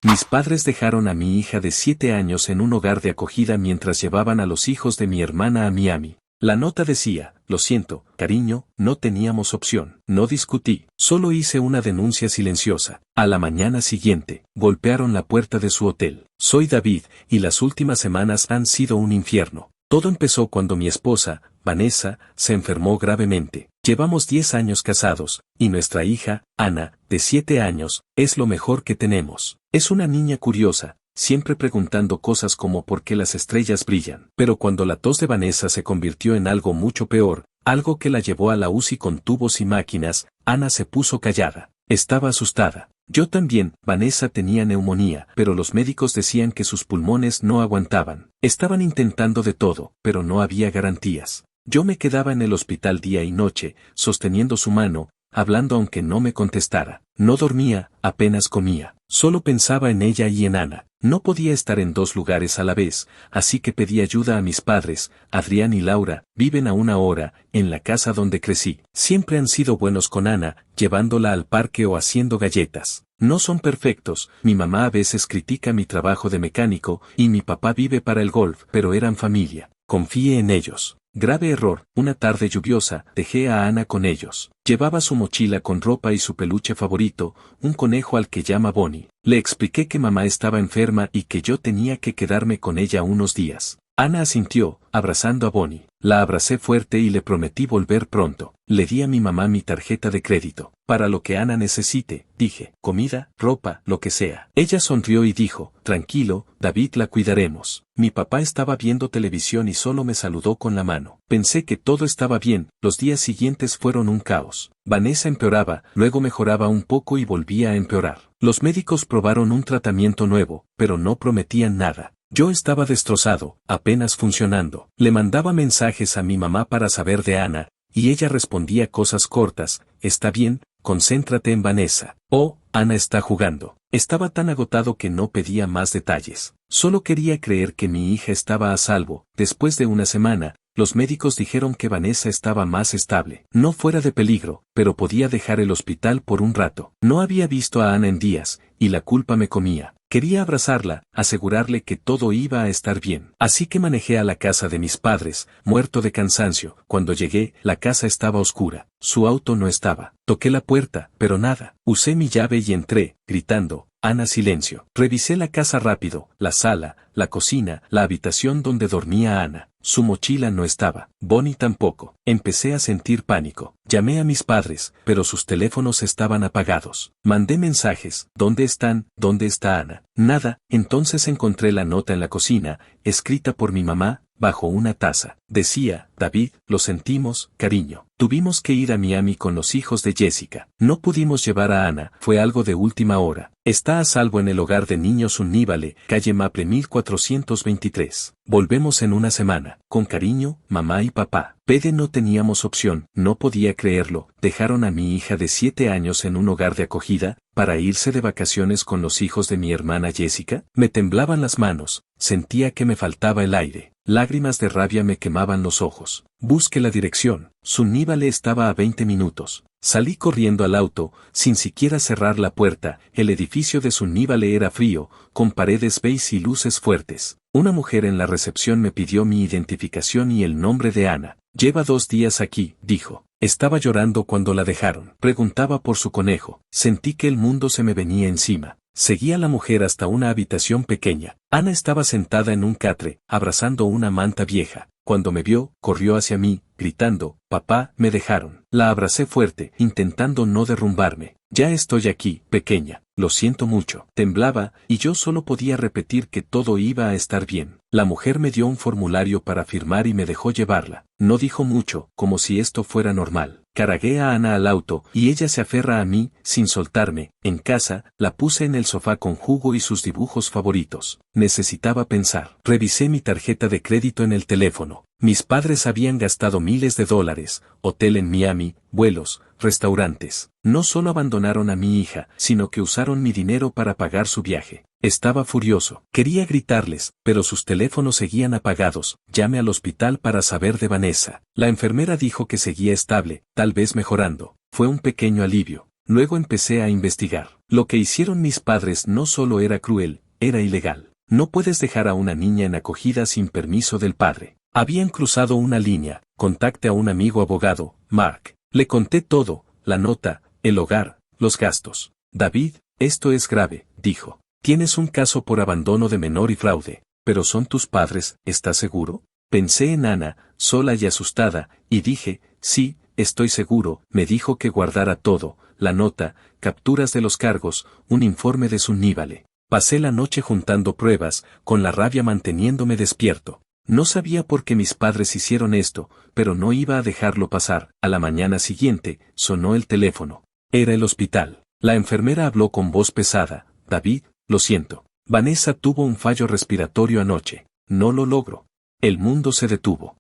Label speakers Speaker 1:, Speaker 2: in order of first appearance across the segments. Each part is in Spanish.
Speaker 1: Mis padres dejaron a mi hija de 7 años en un hogar de acogida mientras llevaban a los hijos de mi hermana a Miami. La nota decía: lo siento, cariño, no teníamos opción. No discutí, solo hice una denuncia silenciosa. A la mañana siguiente, golpearon la puerta de su hotel. Soy David, y las últimas semanas han sido un infierno. Todo empezó cuando mi esposa, Vanessa, se enfermó gravemente. Llevamos 10 años casados, y nuestra hija, Ana, de 7 años, es lo mejor que tenemos. Es una niña curiosa, siempre preguntando cosas como por qué las estrellas brillan. Pero cuando la tos de Vanessa se convirtió en algo mucho peor, algo que la llevó a la UCI con tubos y máquinas, Ana se puso callada. Estaba asustada. Yo también. Vanessa tenía neumonía, pero los médicos decían que sus pulmones no aguantaban. Estaban intentando de todo, pero no había garantías. Yo me quedaba en el hospital día y noche, sosteniendo su mano, hablando aunque no me contestara. No dormía, apenas comía. Solo pensaba en ella y en Ana. No podía estar en 2 lugares a la vez, así que pedí ayuda a mis padres. Adrián y Laura viven a 1 hora, en la casa donde crecí. Siempre han sido buenos con Ana, llevándola al parque o haciendo galletas. No son perfectos, mi mamá a veces critica mi trabajo de mecánico, y mi papá vive para el golf, pero eran familia. Confíe en ellos. Grave error. Una tarde lluviosa, dejé a Ana con ellos. Llevaba su mochila con ropa y su peluche favorito, un conejo al que llama Bonnie. Le expliqué que mamá estaba enferma y que yo tenía que quedarme con ella unos días. Ana asintió, abrazando a Bonnie. La abracé fuerte y le prometí volver pronto. Le di a mi mamá mi tarjeta de crédito. Para lo que Ana necesite, dije, comida, ropa, lo que sea. Ella sonrió y dijo, tranquilo, David, la cuidaremos. Mi papá estaba viendo televisión y solo me saludó con la mano. Pensé que todo estaba bien. Los días siguientes fueron un caos. Vanessa empeoraba, luego mejoraba un poco y volvía a empeorar. Los médicos probaron un tratamiento nuevo, pero no prometían nada. Yo estaba destrozado, apenas funcionando. Le mandaba mensajes a mi mamá para saber de Ana, y ella respondía cosas cortas: está bien, concéntrate en Vanessa. Oh, Ana está jugando. Estaba tan agotado que no pedía más detalles. Solo quería creer que mi hija estaba a salvo. Después de una semana, los médicos dijeron que Vanessa estaba más estable. No fuera de peligro, pero podía dejar el hospital por un rato. No había visto a Ana en días, y la culpa me comía. Quería abrazarla, asegurarle que todo iba a estar bien. Así que manejé a la casa de mis padres, muerto de cansancio. Cuando llegué, la casa estaba oscura. Su auto no estaba. Toqué la puerta, pero nada. Usé mi llave y entré, gritando, Ana, silencio. Revisé la casa rápido, la sala, la cocina, la habitación donde dormía Ana. Su mochila no estaba. Bonnie tampoco. Empecé a sentir pánico. Llamé a mis padres, pero sus teléfonos estaban apagados. Mandé mensajes. ¿Dónde están? ¿Dónde está Ana? Nada. Entonces encontré la nota en la cocina, escrita por mi mamá, bajo una taza. Decía, David, lo sentimos, cariño. Tuvimos que ir a Miami con los hijos de Jessica. No pudimos llevar a Ana, fue algo de última hora. Está a salvo en el hogar de niños Unnívale, calle Maple 1423. Volvemos en una semana. Con cariño, mamá y papá. Pede, no teníamos opción, no podía creerlo. Dejaron a mi hija de 7 años en un hogar de acogida, para irse de vacaciones con los hijos de mi hermana Jessica. Me temblaban las manos, sentía que me faltaba el aire. Lágrimas de rabia me quemaban los ojos. Busqué la dirección. Unnívale estaba a 20 minutos. Salí corriendo al auto, sin siquiera cerrar la puerta. El edificio de Unnívale era frío, con paredes beige y luces fuertes. Una mujer en la recepción me pidió mi identificación y el nombre de Ana. Lleva 2 días aquí, dijo. Estaba llorando cuando la dejaron. Preguntaba por su conejo. Sentí que el mundo se me venía encima. Seguí a la mujer hasta una habitación pequeña. Ana estaba sentada en un catre, abrazando una manta vieja. Cuando me vio, corrió hacia mí, gritando, papá, me dejaron. La abracé fuerte, intentando no derrumbarme. Ya estoy aquí, pequeña, lo siento mucho. Temblaba, y yo solo podía repetir que todo iba a estar bien. La mujer me dio un formulario para firmar y me dejó llevarla. No dijo mucho, como si esto fuera normal. Cargué a Ana al auto, y ella se aferra a mí, sin soltarme. En casa, la puse en el sofá con jugo y sus dibujos favoritos. Necesitaba pensar. Revisé mi tarjeta de crédito en el teléfono. Mis padres habían gastado miles de dólares, hotel en Miami, vuelos, restaurantes. No solo abandonaron a mi hija, sino que usaron mi dinero para pagar su viaje. Estaba furioso. Quería gritarles, pero sus teléfonos seguían apagados. Llamé al hospital para saber de Vanessa. La enfermera dijo que seguía estable, tal vez mejorando. Fue un pequeño alivio. Luego empecé a investigar. Lo que hicieron mis padres no solo era cruel, era ilegal. No puedes dejar a una niña en acogida sin permiso del padre. Habían cruzado una línea. Contacte a un amigo abogado, Mark. Le conté todo, la nota, el hogar, los gastos. David, esto es grave, dijo. Tienes un caso por abandono de menor y fraude. Pero son tus padres, ¿estás seguro? Pensé en Ana, sola y asustada, y dije, sí, estoy seguro. Me dijo que guardara todo, la nota, capturas de los cargos, un informe de su níbale. Pasé la noche juntando pruebas, con la rabia manteniéndome despierto. No sabía por qué mis padres hicieron esto, pero no iba a dejarlo pasar. A la mañana siguiente, sonó el teléfono. Era el hospital. La enfermera habló con voz pesada. David, lo siento. Vanessa tuvo un fallo respiratorio anoche. No lo logro. El mundo se detuvo.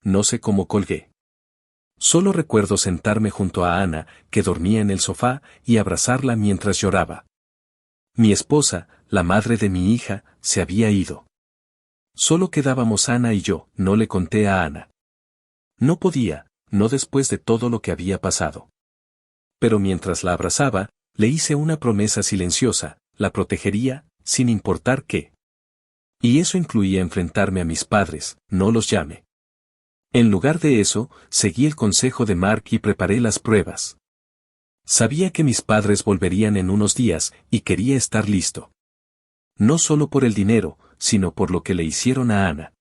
Speaker 1: No sé cómo colgué. Solo recuerdo sentarme junto a Ana, que dormía en el sofá, y abrazarla mientras lloraba. Mi esposa, la madre de mi hija, se había ido. Solo quedábamos Ana y yo. No le conté a Ana. No podía, no después de todo lo que había pasado. Pero mientras la abrazaba, le hice una promesa silenciosa, la protegería, sin importar qué. Y eso incluía enfrentarme a mis padres, no los llame. En lugar de eso, seguí el consejo de Mark y preparé las pruebas. Sabía que mis padres volverían en unos días, y quería estar listo. No solo por el dinero, sino por lo que le hicieron a Ana.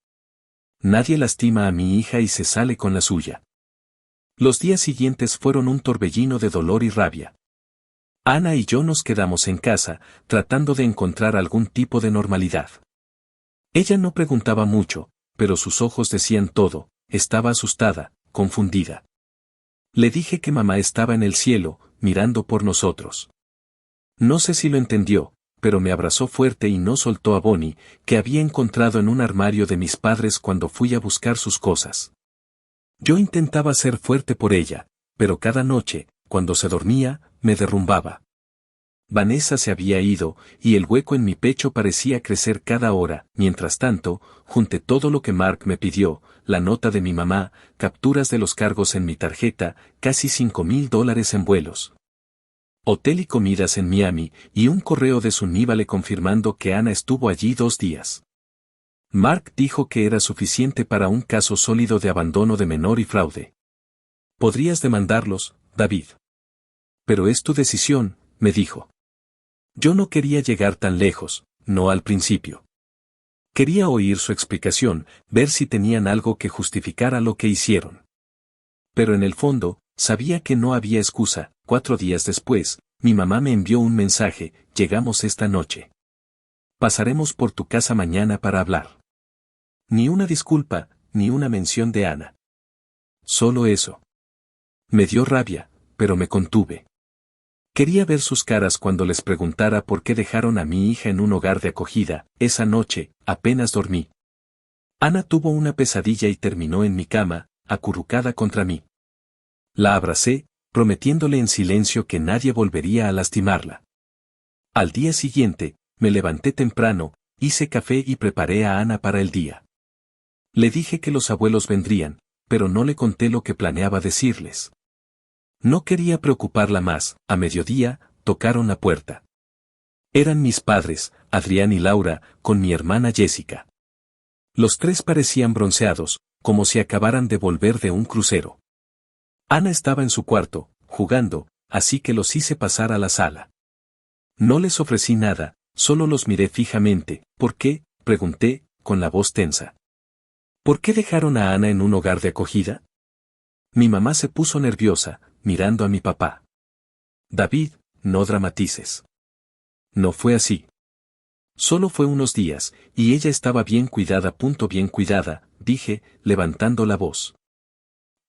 Speaker 1: Nadie lastima a mi hija y se sale con la suya. Los días siguientes fueron un torbellino de dolor y rabia. Ana y yo nos quedamos en casa, tratando de encontrar algún tipo de normalidad. Ella no preguntaba mucho, pero sus ojos decían todo. Estaba asustada, confundida. Le dije que mamá estaba en el cielo, mirando por nosotros. No sé si lo entendió, pero me abrazó fuerte y no soltó a Bonnie, que había encontrado en un armario de mis padres cuando fui a buscar sus cosas. Yo intentaba ser fuerte por ella, pero cada noche, cuando se dormía, me derrumbaba. Vanessa se había ido, y el hueco en mi pecho parecía crecer cada hora. Mientras tanto, junté todo lo que Mark me pidió, la nota de mi mamá, capturas de los cargos en mi tarjeta, casi $5,000 en vuelos, hotel y comidas en Miami, y un correo de su níbale confirmando que Ana estuvo allí 2 días. Mark dijo que era suficiente para un caso sólido de abandono de menor y fraude. Podrías demandarlos, David. Pero es tu decisión, me dijo. Yo no quería llegar tan lejos, no al principio. Quería oír su explicación, ver si tenían algo que justificara lo que hicieron. Pero en el fondo, sabía que no había excusa. 4 días después, mi mamá me envió un mensaje: llegamos esta noche. Pasaremos por tu casa mañana para hablar. Ni una disculpa, ni una mención de Ana. Solo eso. Me dio rabia, pero me contuve. Quería ver sus caras cuando les preguntara por qué dejaron a mi hija en un hogar de acogida. Esa noche, apenas dormí. Ana tuvo una pesadilla y terminó en mi cama, acurrucada contra mí. La abracé, prometiéndole en silencio que nadie volvería a lastimarla. Al día siguiente, me levanté temprano, hice café y preparé a Ana para el día. Le dije que los abuelos vendrían, pero no le conté lo que planeaba decirles. No quería preocuparla más. A mediodía, tocaron la puerta. Eran mis padres, Adrián y Laura, con mi hermana Jessica. Los 3 parecían bronceados, como si acabaran de volver de un crucero. Ana estaba en su cuarto, jugando, así que los hice pasar a la sala. No les ofrecí nada, solo los miré fijamente. ¿Por qué?, pregunté, con la voz tensa. ¿Por qué dejaron a Ana en un hogar de acogida? Mi mamá se puso nerviosa, mirando a mi papá. David, no dramatices. No fue así. Solo fue unos días, y ella estaba bien cuidada. Bien cuidada, dije, levantando la voz.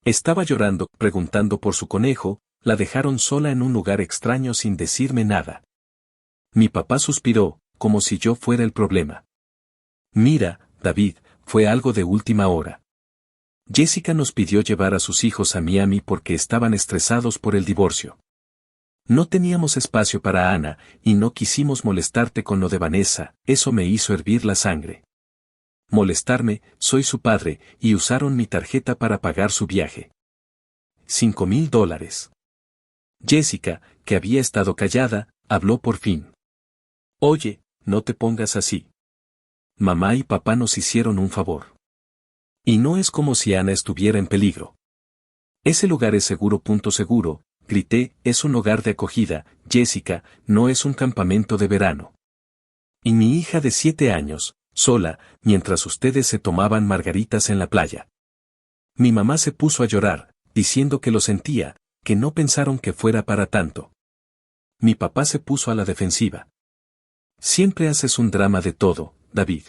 Speaker 1: Estaba llorando, preguntando por su conejo. La dejaron sola en un lugar extraño sin decirme nada. Mi papá suspiró, como si yo fuera el problema. Mira, David, fue algo de última hora. Jessica nos pidió llevar a sus hijos a Miami porque estaban estresados por el divorcio. No teníamos espacio para Ana, y no quisimos molestarte con lo de Vanessa. Eso me hizo hervir la sangre. Molestarme, soy su padre, y usaron mi tarjeta para pagar su viaje. $5,000. Jessica, que había estado callada, habló por fin. Oye, no te pongas así. Mamá y papá nos hicieron un favor. Y no es como si Ana estuviera en peligro. Ese lugar es seguro. Seguro, grité, es un hogar de acogida, Jessica, no es un campamento de verano. Y mi hija de 7 años, sola, mientras ustedes se tomaban margaritas en la playa. Mi mamá se puso a llorar, diciendo que lo sentía, que no pensaron que fuera para tanto. Mi papá se puso a la defensiva. Siempre haces un drama de todo, David.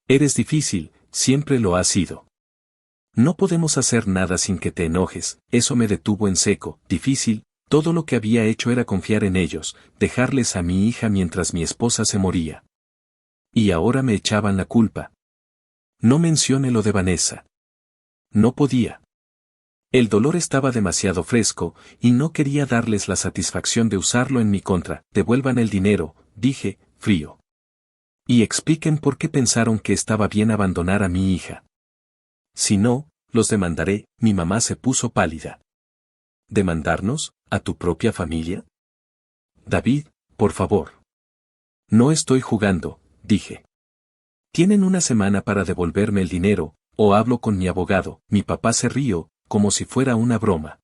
Speaker 1: Eres difícil, siempre lo has sido. No podemos hacer nada sin que te enojes, eso me detuvo en seco, difícil, todo lo que había hecho era confiar en ellos, dejarles a mi hija mientras mi esposa se moría. Y ahora me echaban la culpa. No mencione lo de Vanessa. No podía. El dolor estaba demasiado fresco, y no quería darles la satisfacción de usarlo en mi contra. Devuelvan el dinero, dije, frío. Y expliquen por qué pensaron que estaba bien abandonar a mi hija. Si no, los demandaré. Mi mamá se puso pálida. ¿Demandarnos? ¿A tu propia familia? David, por favor. No estoy jugando, dije. Tienen una semana para devolverme el dinero, o hablo con mi abogado. Mi papá se rió, como si fuera una broma.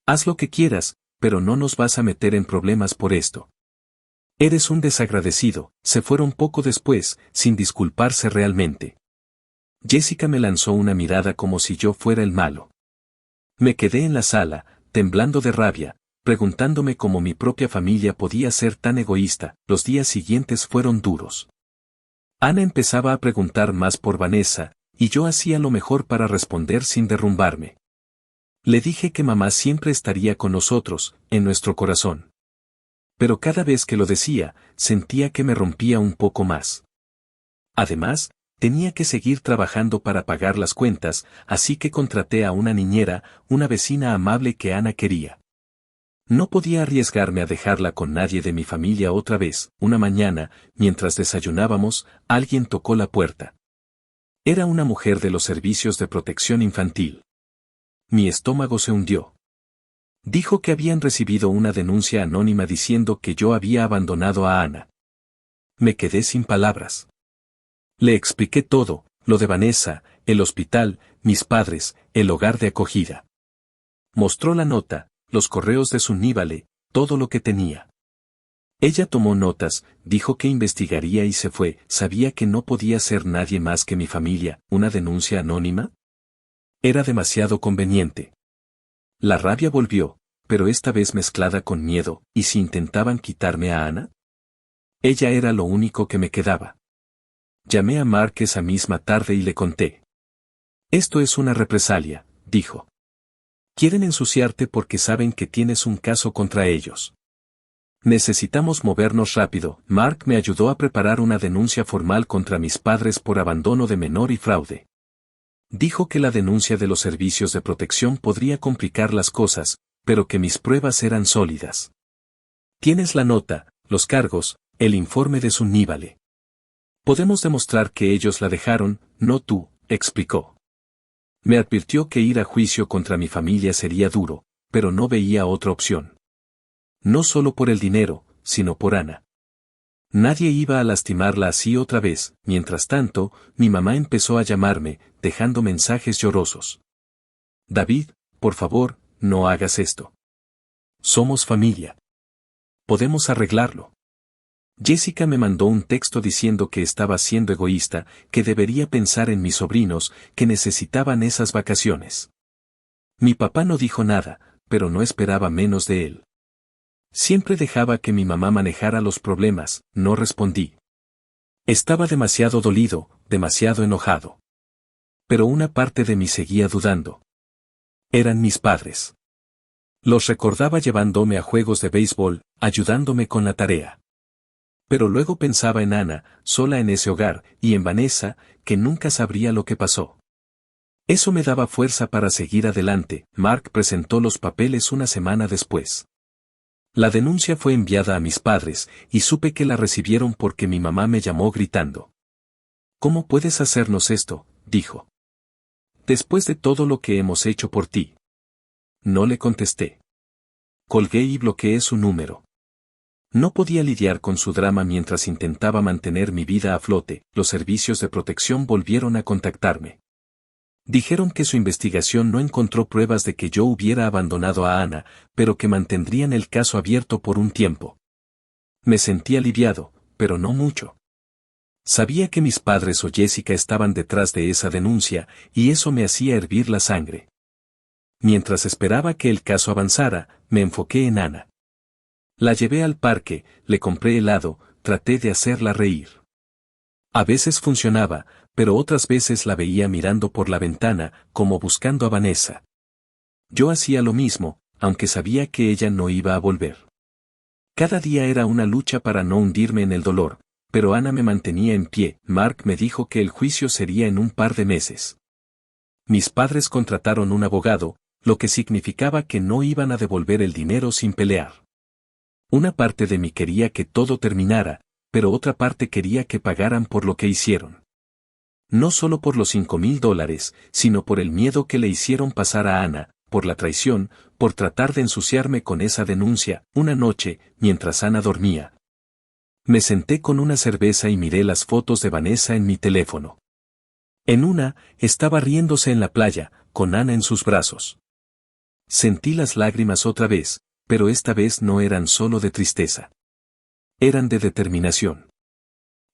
Speaker 1: Haz lo que quieras, pero no nos vas a meter en problemas por esto. Eres un desagradecido. Se fueron poco después, sin disculparse realmente. Jessica me lanzó una mirada como si yo fuera el malo. Me quedé en la sala, temblando de rabia, preguntándome cómo mi propia familia podía ser tan egoísta. Los días siguientes fueron duros. Ana empezaba a preguntar más por Vanessa, y yo hacía lo mejor para responder sin derrumbarme. Le dije que mamá siempre estaría con nosotros, en nuestro corazón. Pero cada vez que lo decía, sentía que me rompía un poco más. Además, tenía que seguir trabajando para pagar las cuentas, así que contraté a una niñera, una vecina amable que Ana quería. No podía arriesgarme a dejarla con nadie de mi familia otra vez. Una mañana, mientras desayunábamos, alguien tocó la puerta. Era una mujer de los servicios de protección infantil. Mi estómago se hundió. Dijo que habían recibido una denuncia anónima diciendo que yo había abandonado a Ana. Me quedé sin palabras. Le expliqué todo, lo de Vanessa, el hospital, mis padres, el hogar de acogida. Mostró la nota, los correos de Sunníbale, todo lo que tenía. Ella tomó notas, dijo que investigaría y se fue. Sabía que no podía ser nadie más que mi familia. ¿Una denuncia anónima? Era demasiado conveniente. La rabia volvió, pero esta vez mezclada con miedo. ¿Y si intentaban quitarme a Ana? Ella era lo único que me quedaba. Llamé a Mark esa misma tarde y le conté. Esto es una represalia, dijo. Quieren ensuciarte porque saben que tienes un caso contra ellos. Necesitamos movernos rápido. Mark me ayudó a preparar una denuncia formal contra mis padres por abandono de menor y fraude. Dijo que la denuncia de los servicios de protección podría complicar las cosas, pero que mis pruebas eran sólidas. Tienes la nota, los cargos, el informe de Sunníbale. Podemos demostrar que ellos la dejaron, no tú, explicó. Me advirtió que ir a juicio contra mi familia sería duro, pero no veía otra opción. No solo por el dinero, sino por Ana. Nadie iba a lastimarla así otra vez. Mientras tanto, mi mamá empezó a llamarme, dejando mensajes llorosos. David, por favor, no hagas esto. Somos familia. Podemos arreglarlo. Jessica me mandó un texto diciendo que estaba siendo egoísta, que debería pensar en mis sobrinos, que necesitaban esas vacaciones. Mi papá no dijo nada, pero no esperaba menos de él. Siempre dejaba que mi mamá manejara los problemas, no respondí. Estaba demasiado dolido, demasiado enojado. Pero una parte de mí seguía dudando. Eran mis padres. Los recordaba llevándome a juegos de béisbol, ayudándome con la tarea. Pero luego pensaba en Ana, sola en ese hogar, y en Vanessa, que nunca sabría lo que pasó. Eso me daba fuerza para seguir adelante. Mark presentó los papeles una semana después. La denuncia fue enviada a mis padres, y supe que la recibieron porque mi mamá me llamó gritando. ¿Cómo puedes hacernos esto?, dijo. Después de todo lo que hemos hecho por ti. No le contesté. Colgué y bloqueé su número. No podía lidiar con su drama mientras intentaba mantener mi vida a flote. Los servicios de protección volvieron a contactarme. Dijeron que su investigación no encontró pruebas de que yo hubiera abandonado a Ana, pero que mantendrían el caso abierto por un tiempo. Me sentí aliviado, pero no mucho. Sabía que mis padres o Jessica estaban detrás de esa denuncia, y eso me hacía hervir la sangre. Mientras esperaba que el caso avanzara, me enfoqué en Ana. La llevé al parque, le compré helado, traté de hacerla reír. A veces funcionaba, pero otras veces la veía mirando por la ventana, como buscando a Vanessa. Yo hacía lo mismo, aunque sabía que ella no iba a volver. Cada día era una lucha para no hundirme en el dolor, pero Ana me mantenía en pie. Mark me dijo que el juicio sería en un par de meses. Mis padres contrataron un abogado, lo que significaba que no iban a devolver el dinero sin pelear. Una parte de mí quería que todo terminara, pero otra parte quería que pagaran por lo que hicieron. No solo por los $5,000, sino por el miedo que le hicieron pasar a Ana, por la traición, por tratar de ensuciarme con esa denuncia. Una noche, mientras Ana dormía, me senté con una cerveza y miré las fotos de Vanessa en mi teléfono. En una, estaba riéndose en la playa, con Ana en sus brazos. Sentí las lágrimas otra vez, pero esta vez no eran solo de tristeza. Eran de determinación.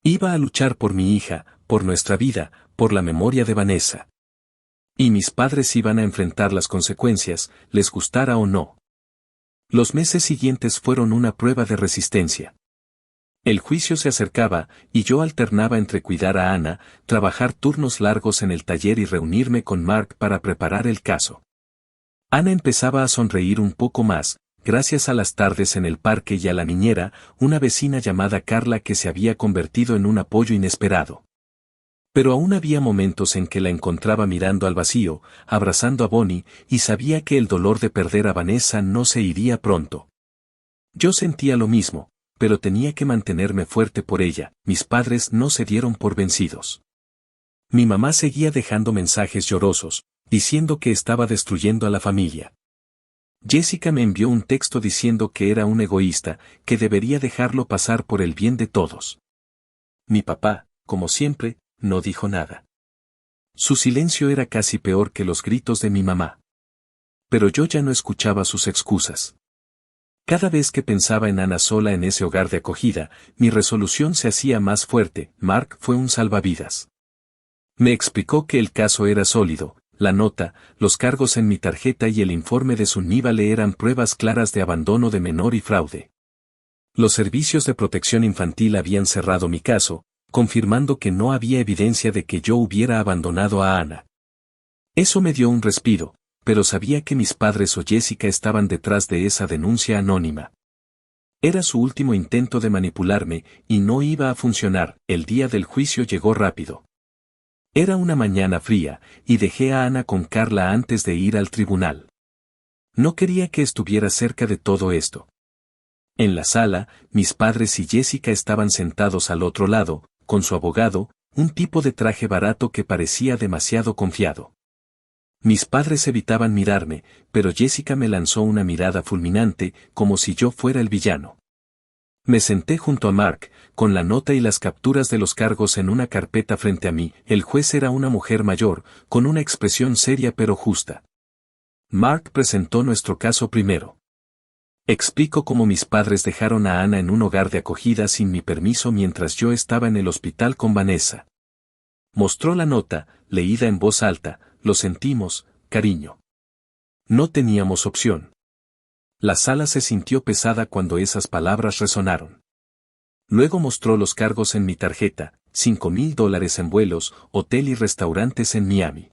Speaker 1: Iba a luchar por mi hija, por nuestra vida, por la memoria de Vanessa. Y mis padres iban a enfrentar las consecuencias, les gustara o no. Los meses siguientes fueron una prueba de resistencia. El juicio se acercaba, y yo alternaba entre cuidar a Ana, trabajar turnos largos en el taller y reunirme con Mark para preparar el caso. Ana empezaba a sonreír un poco más, gracias a las tardes en el parque y a la niñera, una vecina llamada Carla que se había convertido en un apoyo inesperado. Pero aún había momentos en que la encontraba mirando al vacío, abrazando a Bonnie, y sabía que el dolor de perder a Vanessa no se iría pronto. Yo sentía lo mismo, pero tenía que mantenerme fuerte por ella. Mis padres no se dieron por vencidos. Mi mamá seguía dejando mensajes llorosos, diciendo que estaba destruyendo a la familia. Jessica me envió un texto diciendo que era un egoísta, que debería dejarlo pasar por el bien de todos. Mi papá, como siempre, no dijo nada. Su silencio era casi peor que los gritos de mi mamá. Pero yo ya no escuchaba sus excusas. Cada vez que pensaba en Ana sola en ese hogar de acogida, mi resolución se hacía más fuerte. Mark fue un salvavidas. Me explicó que el caso era sólido. La nota, los cargos en mi tarjeta y el informe de Sunníbale eran pruebas claras de abandono de menor y fraude. Los servicios de protección infantil habían cerrado mi caso, confirmando que no había evidencia de que yo hubiera abandonado a Ana. Eso me dio un respiro, pero sabía que mis padres o Jessica estaban detrás de esa denuncia anónima. Era su último intento de manipularme, y no iba a funcionar. El día del juicio llegó rápido. Era una mañana fría, y dejé a Ana con Carla antes de ir al tribunal. No quería que estuviera cerca de todo esto. En la sala, mis padres y Jessica estaban sentados al otro lado, con su abogado, un tipo de traje barato que parecía demasiado confiado. Mis padres evitaban mirarme, pero Jessica me lanzó una mirada fulminante, como si yo fuera el villano. Me senté junto a Mark, con la nota y las capturas de los cargos en una carpeta frente a mí. El juez era una mujer mayor, con una expresión seria pero justa. Mark presentó nuestro caso primero. Explicó cómo mis padres dejaron a Ana en un hogar de acogida sin mi permiso mientras yo estaba en el hospital con Vanessa. Mostró la nota, leída en voz alta. Lo sentimos, cariño. No teníamos opción. La sala se sintió pesada cuando esas palabras resonaron. Luego mostró los cargos en mi tarjeta, $5,000 en vuelos, hotel y restaurantes en Miami.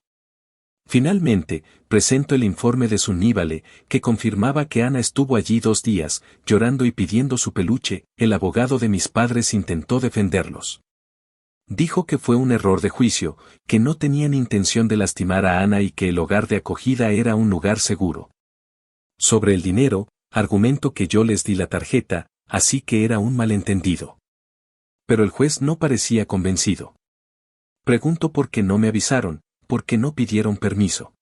Speaker 1: Finalmente, presentó el informe de Sunníbale, que confirmaba que Ana estuvo allí 2 días, llorando y pidiendo su peluche. El abogado de mis padres intentó defenderlos. Dijo que fue un error de juicio, que no tenían intención de lastimar a Ana y que el hogar de acogida era un lugar seguro. Sobre el dinero, argumentó que yo les di la tarjeta, así que era un malentendido. Pero el juez no parecía convencido. Preguntó por qué no me avisaron, por qué no pidieron permiso.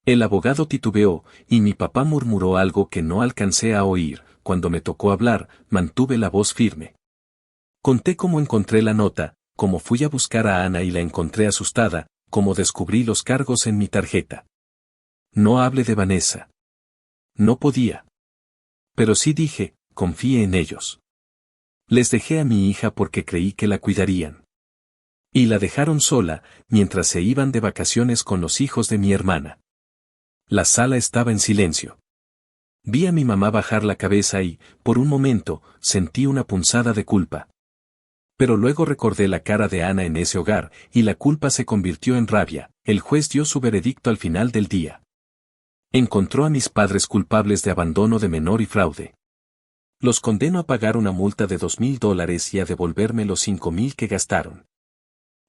Speaker 1: El abogado titubeó, y mi papá murmuró algo que no alcancé a oír. Cuando me tocó hablar, mantuve la voz firme. Conté cómo encontré la nota, cómo fui a buscar a Ana y la encontré asustada, cómo descubrí los cargos en mi tarjeta. No hablé de Vanessa. No podía. Pero sí dije, confíe en ellos. Les dejé a mi hija porque creí que la cuidarían. Y la dejaron sola, mientras se iban de vacaciones con los hijos de mi hermana. La sala estaba en silencio. Vi a mi mamá bajar la cabeza y, por un momento, sentí una punzada de culpa. Pero luego recordé la cara de Ana en ese hogar, y la culpa se convirtió en rabia. El juez dio su veredicto al final del día. Encontró a mis padres culpables de abandono de menor y fraude. Los condeno a pagar una multa de $2,000 y a devolverme los $5,000 que gastaron.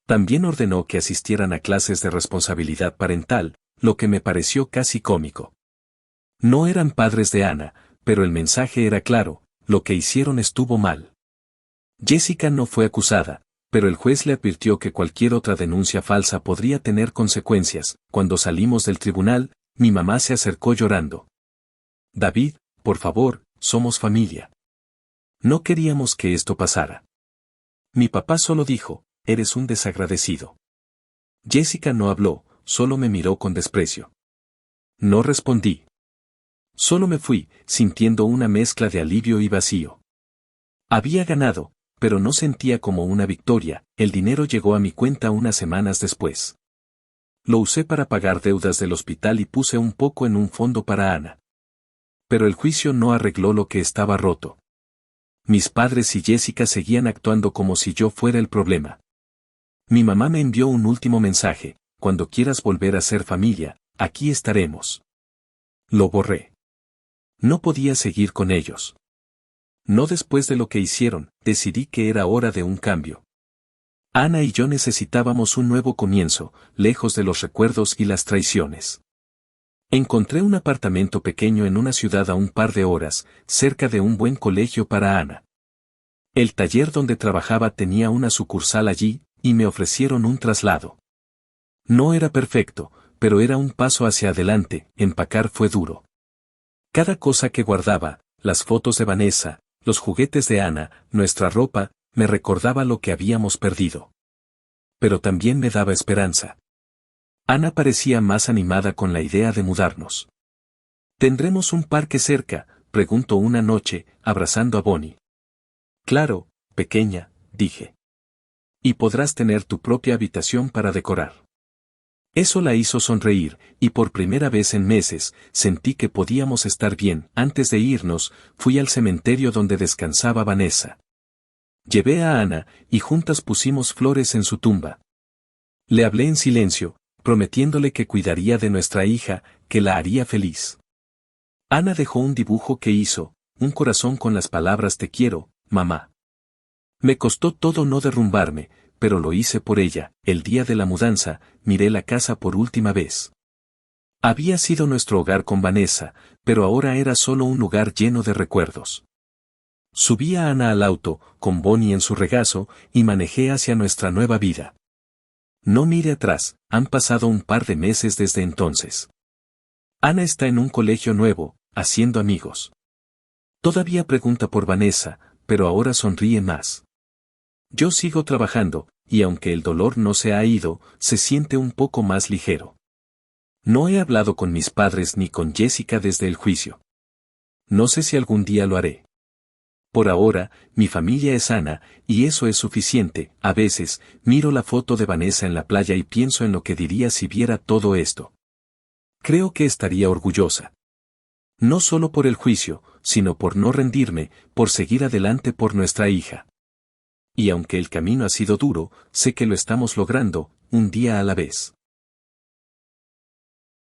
Speaker 1: También ordenó que asistieran a clases de responsabilidad parental, lo que me pareció casi cómico. No eran padres de Ana, pero el mensaje era claro, lo que hicieron estuvo mal. Jessica no fue acusada, pero el juez le advirtió que cualquier otra denuncia falsa podría tener consecuencias. Cuando salimos del tribunal, mi mamá se acercó llorando. David, por favor, somos familia. No queríamos que esto pasara. Mi papá solo dijo, eres un desagradecido. Jessica no habló, solo me miró con desprecio. No respondí. Solo me fui, sintiendo una mezcla de alivio y vacío. Había ganado, pero no sentía como una victoria. El dinero llegó a mi cuenta unas semanas después. Lo usé para pagar deudas del hospital y puse un poco en un fondo para Ana. Pero el juicio no arregló lo que estaba roto. Mis padres y Jessica seguían actuando como si yo fuera el problema. Mi mamá me envió un último mensaje, cuando quieras volver a ser familia, aquí estaremos. Lo borré. No podía seguir con ellos. No después de lo que hicieron, decidí que era hora de un cambio. Ana y yo necesitábamos un nuevo comienzo, lejos de los recuerdos y las traiciones. Encontré un apartamento pequeño en una ciudad a un par de horas, cerca de un buen colegio para Ana. El taller donde trabajaba tenía una sucursal allí, y me ofrecieron un traslado. No era perfecto, pero era un paso hacia adelante. Empacar fue duro. Cada cosa que guardaba, las fotos de Vanessa, los juguetes de Ana, nuestra ropa, me recordaba lo que habíamos perdido. Pero también me daba esperanza. Ana parecía más animada con la idea de mudarnos. ¿Tendremos un parque cerca?, preguntó una noche, abrazando a Bonnie. Claro, pequeña, dije. Y podrás tener tu propia habitación para decorar. Eso la hizo sonreír, y por primera vez en meses, sentí que podíamos estar bien. Antes de irnos, fui al cementerio donde descansaba Vanessa. Llevé a Ana, y juntas pusimos flores en su tumba. Le hablé en silencio, prometiéndole que cuidaría de nuestra hija, que la haría feliz. Ana dejó un dibujo que hizo, un corazón con las palabras te quiero, mamá. Me costó todo no derrumbarme, pero lo hice por ella. El día de la mudanza, miré la casa por última vez. Había sido nuestro hogar con Vanessa, pero ahora era solo un lugar lleno de recuerdos. Subí a Ana al auto, con Bonnie en su regazo, y manejé hacia nuestra nueva vida. No mire atrás, han pasado un par de meses desde entonces. Ana está en un colegio nuevo, haciendo amigos. Todavía pregunta por Vanessa, pero ahora sonríe más. Yo sigo trabajando, y aunque el dolor no se ha ido, se siente un poco más ligero. No he hablado con mis padres ni con Jessica desde el juicio. No sé si algún día lo haré. Por ahora, mi familia es sana, y eso es suficiente. A veces, miro la foto de Vanessa en la playa y pienso en lo que diría si viera todo esto. Creo que estaría orgullosa. No solo por el juicio, sino por no rendirme, por seguir adelante por nuestra hija. Y aunque el camino ha sido duro, sé que lo estamos logrando, un día a la vez.